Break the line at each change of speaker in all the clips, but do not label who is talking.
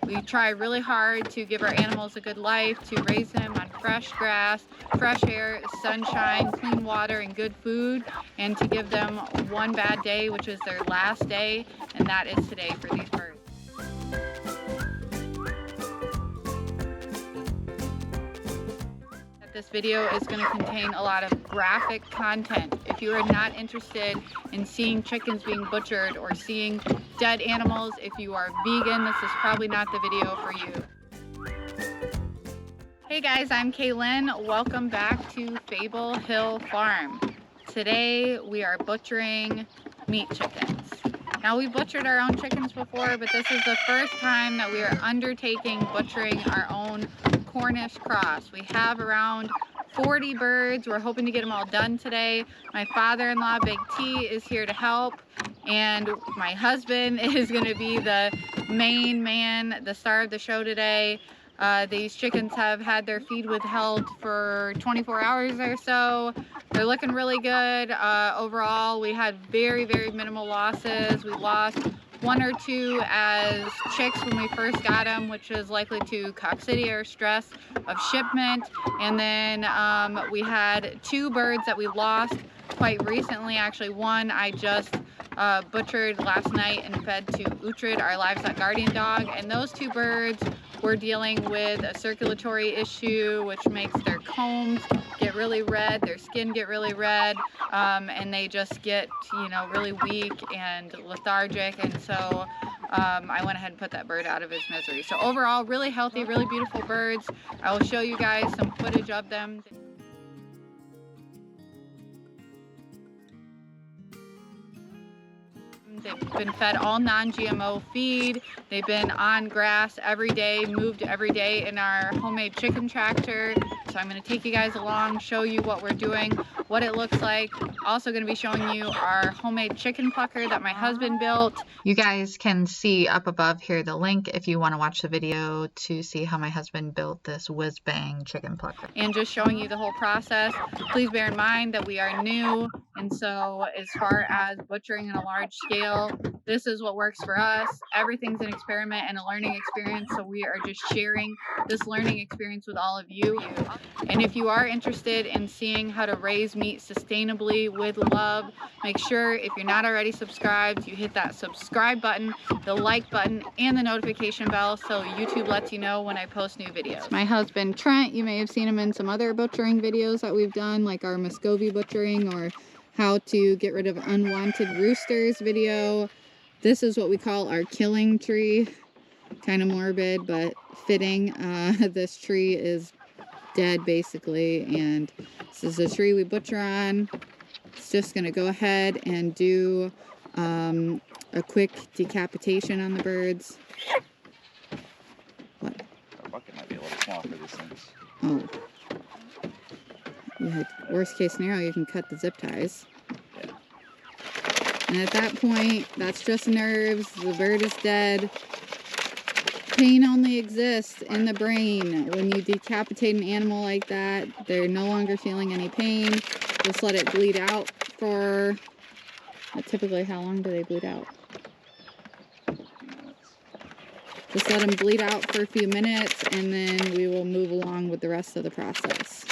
We try really hard to give our animals a good life, to raise them on fresh grass, fresh air, sunshine, clean water, and good food, and to give them one bad day, which is their last day, and that is today for these birds. This video is going to contain a lot of graphic content. If you are not interested in seeing chickens being butchered or seeing dead animals, if you are vegan, this is probably not the video for you. Hey guys, I'm Kaylin. Welcome back to Fable Hill Farm. Today we are butchering meat chickens. Now, we butchered our own chickens before, but this is the first time that we are undertaking butchering our own Cornish cross. We have around 40 birds. We're hoping to get them all done today. My father-in-law, Big T, is here to help, and my husband is going to be the main man, the star of the show today. These chickens have had their feed withheld for 24 hours or so. They're looking really good. Overall, we had very, very minimal losses. We lost one or two as chicks when we first got them, which is likely to coccidia or stress of shipment. And then we had two birds that we lost quite recently. Actually, one I just butchered last night and fed to Uhtred, our livestock guardian dog. And those two birds were dealing with a circulatory issue, which makes their combs get really red, their skin get really red, and they just get, you know, really weak and lethargic. And so I went ahead and put that bird out of his misery. So overall, really healthy, really beautiful birds. I will show you guys some footage of them. They've been fed all non-GMO feed. They've been on grass every day, moved every day in our homemade chicken tractor. So I'm going to take you guys along, show you what we're doing, what it looks like. Also going to be showing you our homemade chicken plucker that my husband built. You guys can see up above here the link if you want to watch the video to see how my husband built this whiz-bang chicken plucker. And just showing you the whole process. Please bear in mind that we are new, and so as far as butchering on a large scale, this is what works for us. Everything's an experiment and a learning experience, so we are just sharing this learning experience with all of you. And if you are interested in seeing how to raise meat sustainably with love, make sure, if you're not already subscribed, you hit that subscribe button, the like button, and the notification bell so YouTube lets you know when I post new videos. My husband Trent, you may have seen him in some other butchering videos that we've done, like our Muscovy butchering or how to get rid of unwanted roosters video. This is what we call our killing tree. Kind of morbid, but fitting. This tree is dead basically, and this is a tree we butcher on. It's just gonna go ahead and do a quick decapitation on the birds. What?
Our bucket might be a little small for these things.
Oh. Yeah, worst case scenario, you can cut the zip ties.
Yeah.
And at that point, that's just nerves. The bird is dead. Pain only exists in the brain. When you decapitate an animal like that, they're no longer feeling any pain. Just let it bleed out for, typically, how long do they bleed out? Just let them bleed out for a few minutes, and then we will move along with the rest of the process.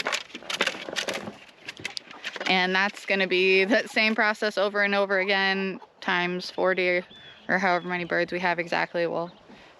And that's going to be that same process over and over again, times 40 or however many birds we have exactly. Well,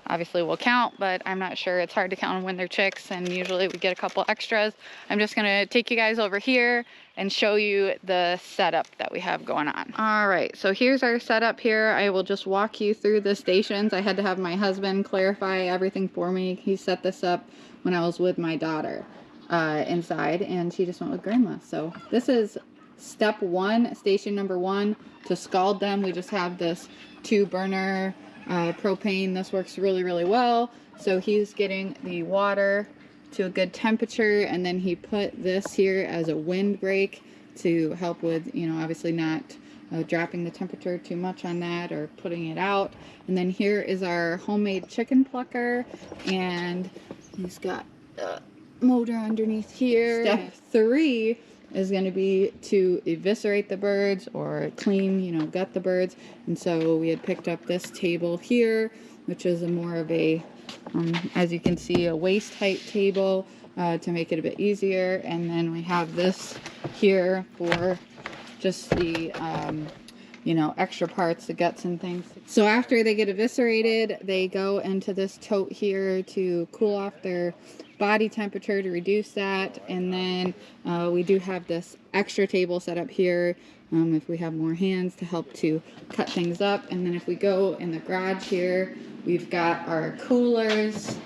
obviously we'll count, but I'm not sure. It's hard to count when they're chicks, and usually we get a couple extras. I'm just going to take you guys over here and show you the setup that we have going on. All right, so here's our setup here. I will just walk you through the stations. I had to have my husband clarify everything for me. He set this up when I was with my daughter inside, and she just went with grandma. So this is step one, station number one. To scald them, we just have this 2-burner propane. This works really, really well. So he's getting the water to a good temperature, and then he put this here as a windbreak to help with, you know, obviously not dropping the temperature too much on that or putting it out. And then here is our homemade chicken plucker, and he's got the motor underneath here. Step 3 is going to be to eviscerate the birds or clean, you know, gut the birds. And so we had picked up this table here, which is a more of a As you can see, a waist height table to make it a bit easier. And then we have this here for just the you know, extra parts, the guts and things. So after they get eviscerated, they go into this tote here to cool off their body temperature, to reduce that. And then we do have this extra table set up here if we have more hands to help to cut things up. And then if we go in the garage here, we've got our coolers.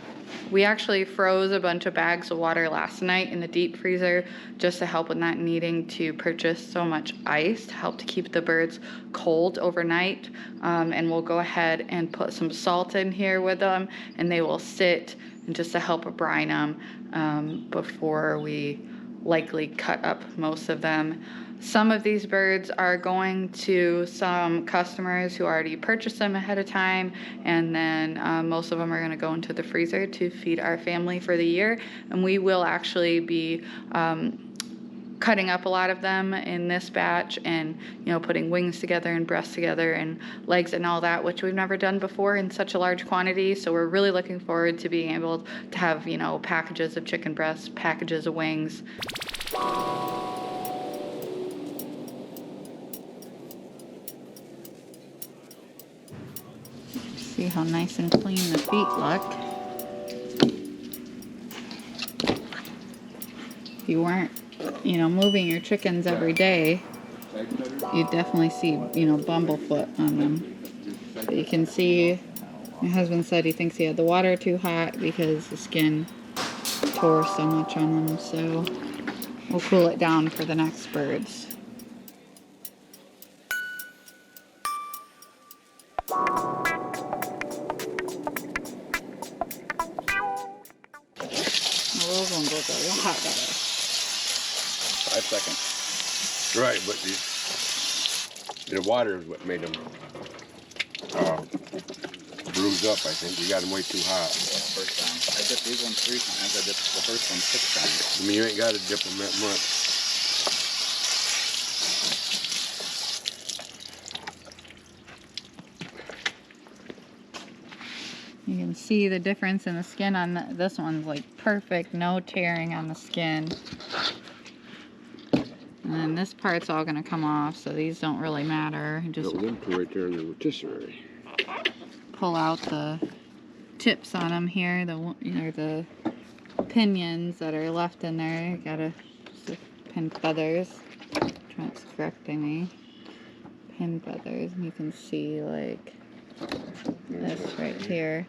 We actually froze a bunch of bags of water last night in the deep freezer just to help with not needing to purchase so much ice, to help to keep the birds cold overnight. And we'll go ahead and put some salt in here with them, and they will sit and just to help brine them before we likely cut up most of them. Some of these birds are going to some customers who already purchased them ahead of time, and then most of them are going to go into the freezer to feed our family for the year. And we will actually be cutting up a lot of them in this batch, and you know, putting wings together and breasts together and legs and all that, which we've never done before in such a large quantity. So we're really looking forward to being able to have, you know, packages of chicken breasts, packages of wings. See how nice and clean the feet look. If you weren't, you know, moving your chickens every day, you'd definitely see, you know, bumblefoot on them. But you can see, my husband said he thinks he had the water too hot because the skin tore so much on them. So we'll cool it down for the next birds. Those ones look a lot better.
5 seconds.
Right, but the water is what made them bruised up, I think. You got them way too hot.
First time. I dipped these ones 3 times. I dipped the first one 6 times.
I mean, you ain't got to dip them that much.
You can see the difference in the skin on this one's like perfect, no tearing on the skin. And then this part's all gonna come off, so these don't really matter. Just
Got one right there in the rotisserie.
pull out the tips on them here, the pinions that are left in there. You gotta pin feathers. Trent's correcting me. Pin feathers, and you can see like this right here.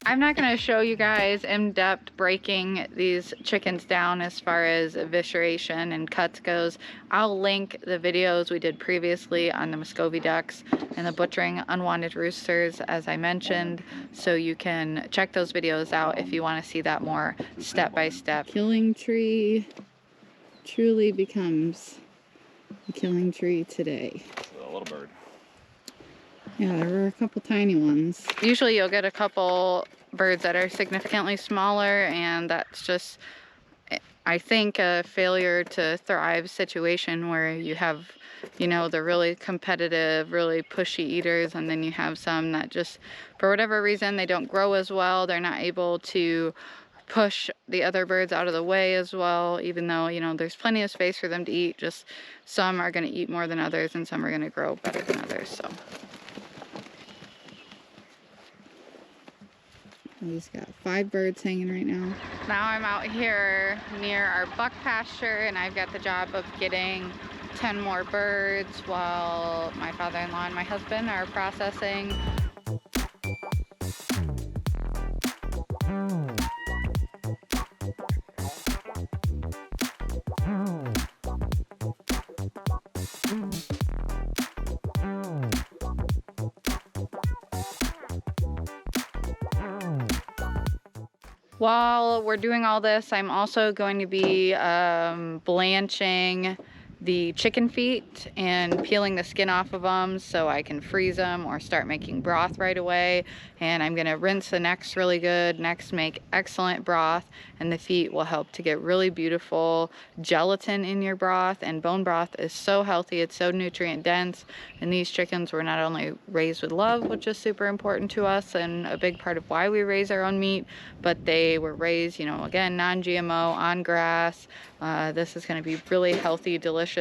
I'm not going to show you guys in-depth breaking these chickens down as far as evisceration and cuts goes. I'll link the videos we did previously on the Muscovy ducks and the butchering unwanted roosters, as I mentioned, so you can check those videos out if you want to see that more step-by-step. Killing tree truly becomes a killing tree today.
A little bird.
Yeah, there were a couple tiny ones. Usually you'll get a couple birds that are significantly smaller, and that's just, I think, a failure to thrive situation where you have, you know, the really competitive, really pushy eaters, and then you have some that just, for whatever reason, they don't grow as well. They're not able to push the other birds out of the way as well, even though, you know, there's plenty of space for them to eat. Just some are going to eat more than others, and some are going to grow better than others. So he's got 5 birds hanging right now. Now I'm out here near our buck pasture, and I've got the job of getting 10 more birds while my father-in-law and my husband are processing. While we're doing all this, I'm also going to be blanching the chicken feet and peeling the skin off of them so I can freeze them or start making broth right away. And I'm gonna rinse the necks really good. Necks make excellent broth, and the feet will help to get really beautiful gelatin in your broth. And bone broth is so healthy, it's so nutrient dense, and these chickens were not only raised with love, which is super important to us and a big part of why we raise our own meat, but they were raised, you know, again, non-GMO, on grass. This is going to be really healthy, delicious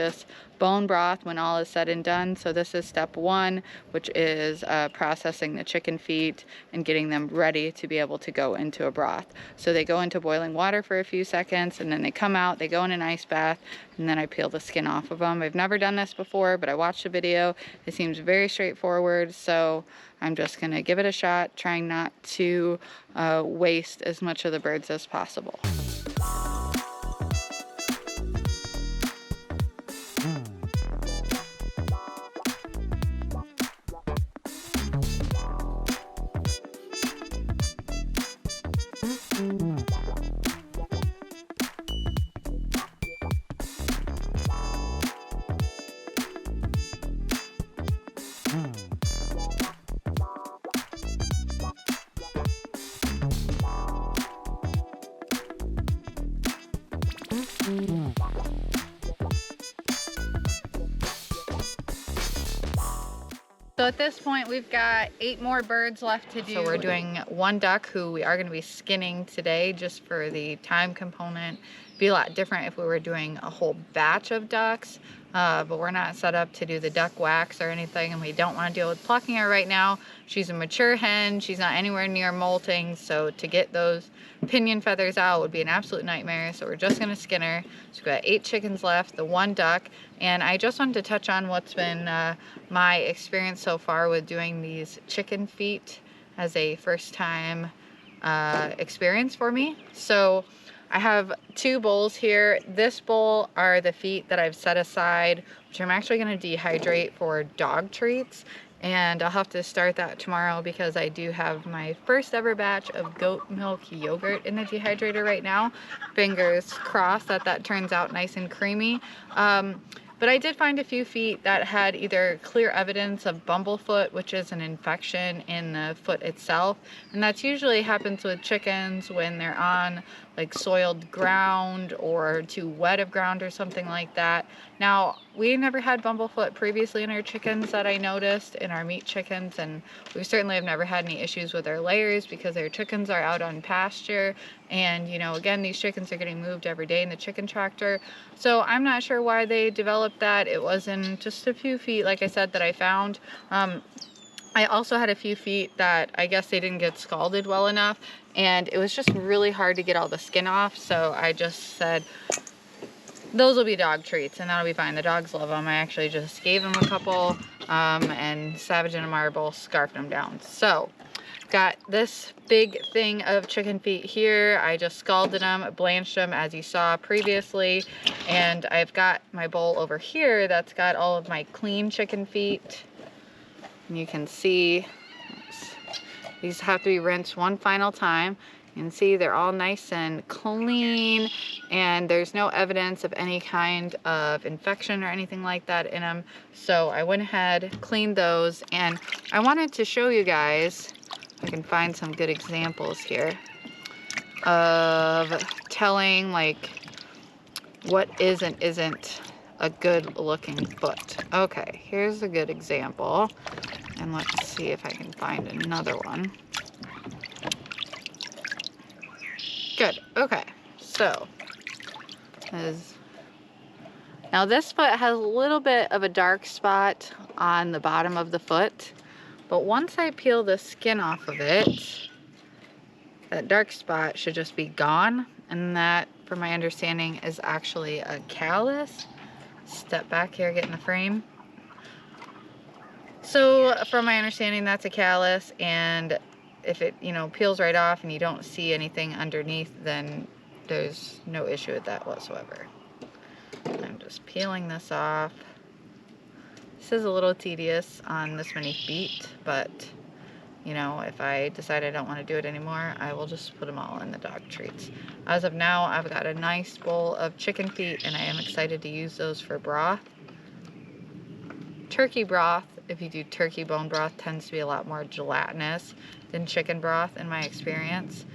bone broth when all is said and done. So this is step one, which is processing the chicken feet and getting them ready to be able to go into a broth. So they go into boiling water for a few seconds, and then they come out, they go in an ice bath, and then I peel the skin off of them. I've never done this before, but I watched a video. It seems very straightforward, so I'm just gonna give it a shot, trying not to waste as much of the birds as possible. So at this point, we've got 8 more birds left to do. So we're doing 1 duck who we are going to be skinning today just for the time component. Be a lot different if we were doing a whole batch of ducks, but we're not set up to do the duck wax or anything, and we don't want to deal with plucking her right now. She's a mature hen. She's not anywhere near molting, so to get those pinion feathers out would be an absolute nightmare. So we're just going to skin her. So we've got 8 chickens left, the 1 duck, and I just wanted to touch on what's been my experience so far with doing these chicken feet as a first time experience for me. So I have 2 bowls here. This bowl are the feet that I've set aside, which I'm actually going to dehydrate for dog treats. And I'll have to start that tomorrow because I do have my first ever batch of goat milk yogurt in the dehydrator right now. Fingers crossed that that turns out nice and creamy. But I did find a few feet that had either clear evidence of bumblefoot, which is an infection in the foot itself. And that's usually happens with chickens when they're on like soiled ground or too wet of ground or something like that. Now, we never had bumblefoot previously in our chickens that I noticed, in our meat chickens, and we certainly have never had any issues with our layers because our chickens are out on pasture. And, you know, again, these chickens are getting moved every day in the chicken tractor. So I'm not sure why they developed that. It wasn't just a few feet, like I said, that I found. I also had a few feet that I guess they didn't get scalded well enough, and it was just really hard to get all the skin off. So I just said, those will be dog treats and that'll be fine. The dogs love them. I actually just gave them a couple, and Savage and Amara both scarfed them down. So got this big thing of chicken feet here. I just scalded them, blanched them as you saw previously, and I've got my bowl over here that's got all of my clean chicken feet. And you can see these have to be rinsed one final time. You can see they're all nice and clean, and there's no evidence of any kind of infection or anything like that in them. So I went ahead, cleaned those, and I wanted to show you guys, I can find some good examples here of telling like what is and isn't a good looking foot. Okay, here's a good example, and let's see if I can find another one. Good. Okay, so now this foot has a little bit of a dark spot on the bottom of the foot, but once I peel the skin off of it, that dark spot should just be gone, and that, from my understanding, is actually a callus. Step back here, get in the frame. So from my understanding, that's a callus, and if it, you know, peels right off and you don't see anything underneath, then there's no issue with that whatsoever. I'm just peeling this off. This is a little tedious on this many feet, but You know, if I decide I don't want to do it anymore, I will just put them all in the dog treats. As of now, I've got a nice bowl of chicken feet, and I am excited to use those for broth. Turkey broth, if you do turkey bone broth, tends to be a lot more gelatinous than chicken broth in my experience.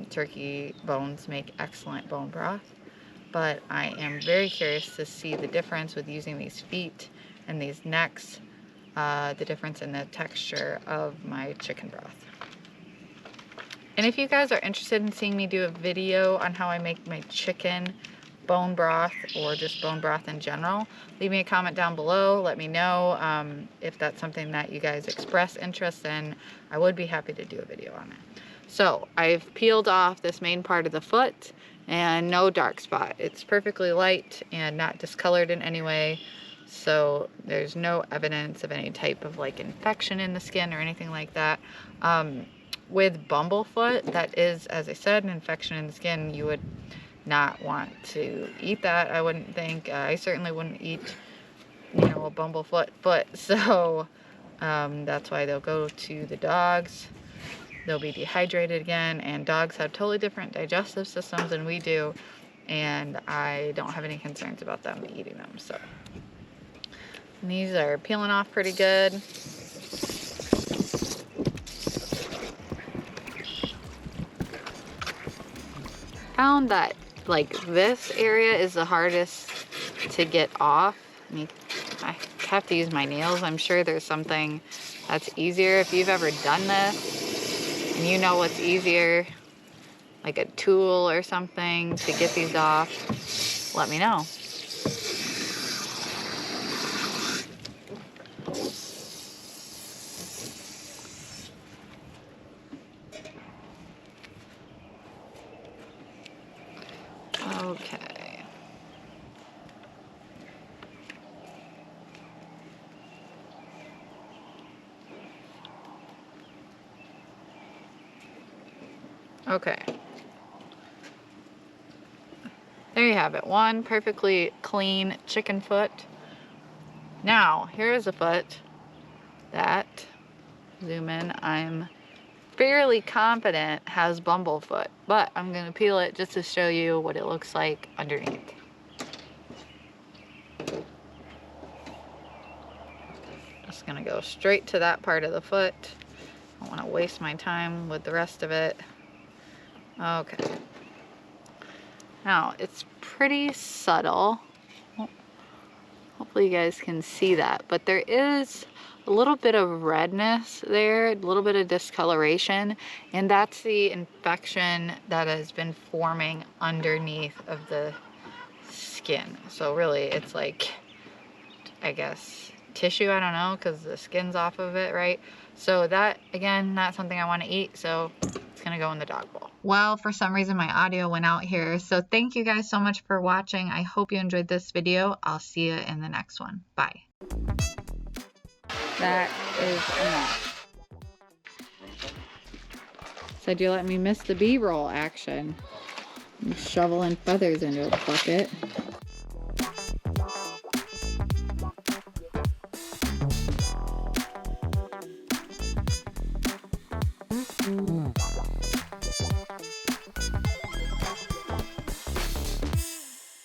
Turkey bones make excellent bone broth, but I am very curious to see the difference with using these feet and these necks, the difference in the texture of my chicken broth. And if you guys are interested in seeing me do a video on how I make my chicken bone broth or just bone broth in general, leave me a comment down below. Let me know if that's something that you guys express interest in. I would be happy to do a video on it. So I've peeled off this main part of the foot and no dark spot. It's perfectly light and not discolored in any way. So there's no evidence of any type of like infection in the skin or anything like that. With bumblefoot, that is, as I said, an infection in the skin. You would not want to eat that, I wouldn't think. I certainly wouldn't eat, you know, a bumblefoot foot. So that's why they'll go to the dogs. They'll be dehydrated again, and dogs have totally different digestive systems than we do, and I don't have any concerns about them eating them. So and these are peeling off pretty good. Found that like this area is the hardest to get off. I have to use my nails. I'm sure there's something that's easier. If you've ever done this and you know what's easier, like a tool or something to get these off, let me know. Okay. Okay. There you have it. One perfectly clean chicken foot. Now, here's a foot that, zoom in, I'm fairly confident has bumblefoot, but I'm going to peel it just to show you what it looks like underneath. Just going to go straight to that part of the foot. I don't want to waste my time with the rest of it. Okay. Now, it's pretty subtle. Hopefully you guys can see that, but there is a little bit of redness there, a little bit of discoloration, and that's the infection that has been forming underneath of the skin. So really it's like, I guess, tissue, I don't know, because the skin's off of it, right? So that, again, not something I want to eat, so it's gonna go in the dog bowl. Well, for some reason my audio went out here, so thank you guys so much for watching. I hope you enjoyed this video. I'll see you in the next one. Bye. That is enough. Said you let me miss the B-roll action. I'm shoveling feathers into a bucket.